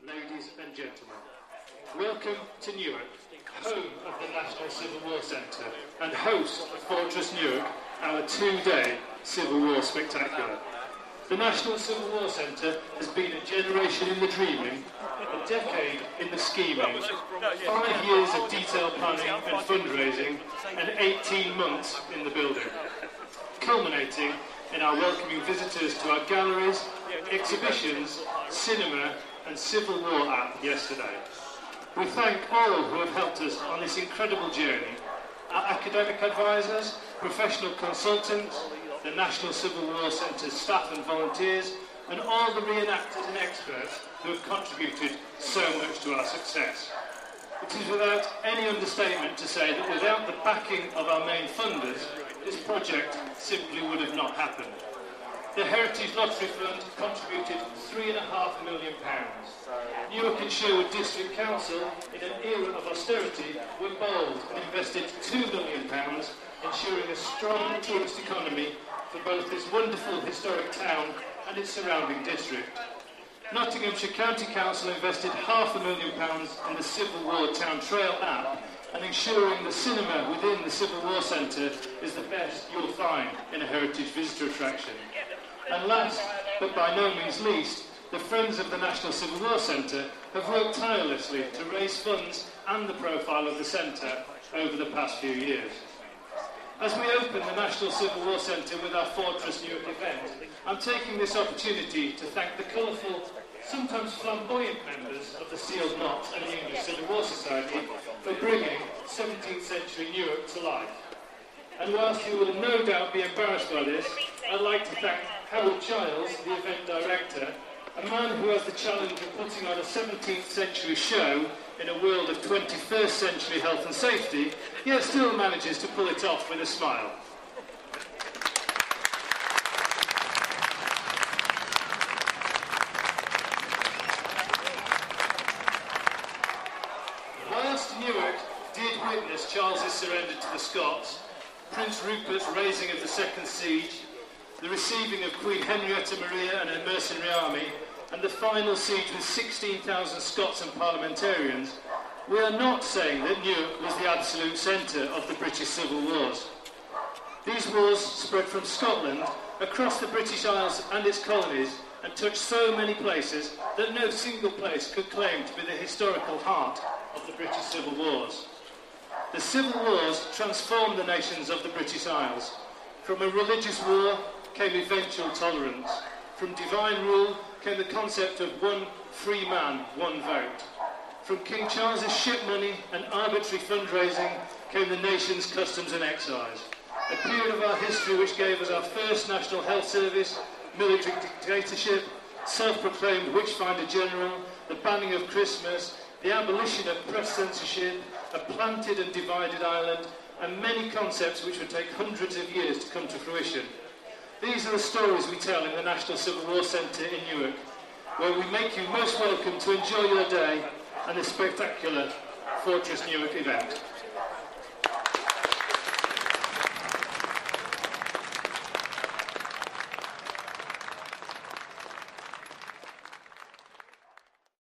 ladies and gentlemen. Welcome to Newark, home of the National Civil War Centre and host of Fortress Newark, our two-day Civil War spectacular. The National Civil War Centre has been a generation in the dreaming, a decade in the scheming, 5 years of detailed planning and fundraising, and 18 months in the building, culminating in our welcoming visitors to our galleries, exhibitions, cinema and Civil War app yesterday. We thank all who have helped us on this incredible journey, our academic advisors, professional consultants, the National Civil War Centre's staff and volunteers, and all the reenactors and experts who have contributed so much to our success. It is without any understatement to say that without the backing of our main funders, this project simply would have not happened. The Heritage Lottery Fund contributed £3.5 million. Newark and Sherwood District Council, in an era of austerity, were bold and invested £2 million, ensuring a strong tourist economy for both this wonderful historic town and its surrounding district. Nottinghamshire County Council invested £500,000 in the Civil War Town Trail app and ensuring the cinema within the Civil War Centre is the best you'll find in a heritage visitor attraction. And last, but by no means least, the Friends of the National Civil War Centre have worked tirelessly to raise funds and the profile of the centre over the past few years. As we open the National Civil War Centre with our Fortress Newark event, I'm taking this opportunity to thank the colourful, sometimes flamboyant members of the Sealed Knots and the English Civil War Society for bringing 17th century Newark to life. And whilst you will no doubt be embarrassed by this, I'd like to thank Howard Giles, the event director, a man who has the challenge of putting on a 17th century show in a world of 21st century health and safety, yet still manages to pull it off with a smile. Whilst Newark did witness Charles's surrender to the Scots, Prince Rupert's raising of the Second Siege, the receiving of Queen Henrietta Maria and her mercenary army, and the final siege with 16,000 Scots and parliamentarians, we are not saying that Newark was the absolute centre of the British Civil Wars. These wars spread from Scotland across the British Isles and its colonies and touched so many places that no single place could claim to be the historical heart of the British Civil Wars. The Civil Wars transformed the nations of the British Isles. From a religious war came eventual tolerance. From divine rule came the concept of one free man, one vote. From King Charles's ship money and arbitrary fundraising came the nation's customs and excise. A period of our history which gave us our first national health service, military dictatorship, self-proclaimed witchfinder general, the banning of Christmas, the abolition of press censorship, a planted and divided Ireland, and many concepts which would take hundreds of years to come to fruition. These are the stories we tell in the National Civil War Centre in Newark, where we make you most welcome to enjoy your day and the spectacular Fortress Newark event.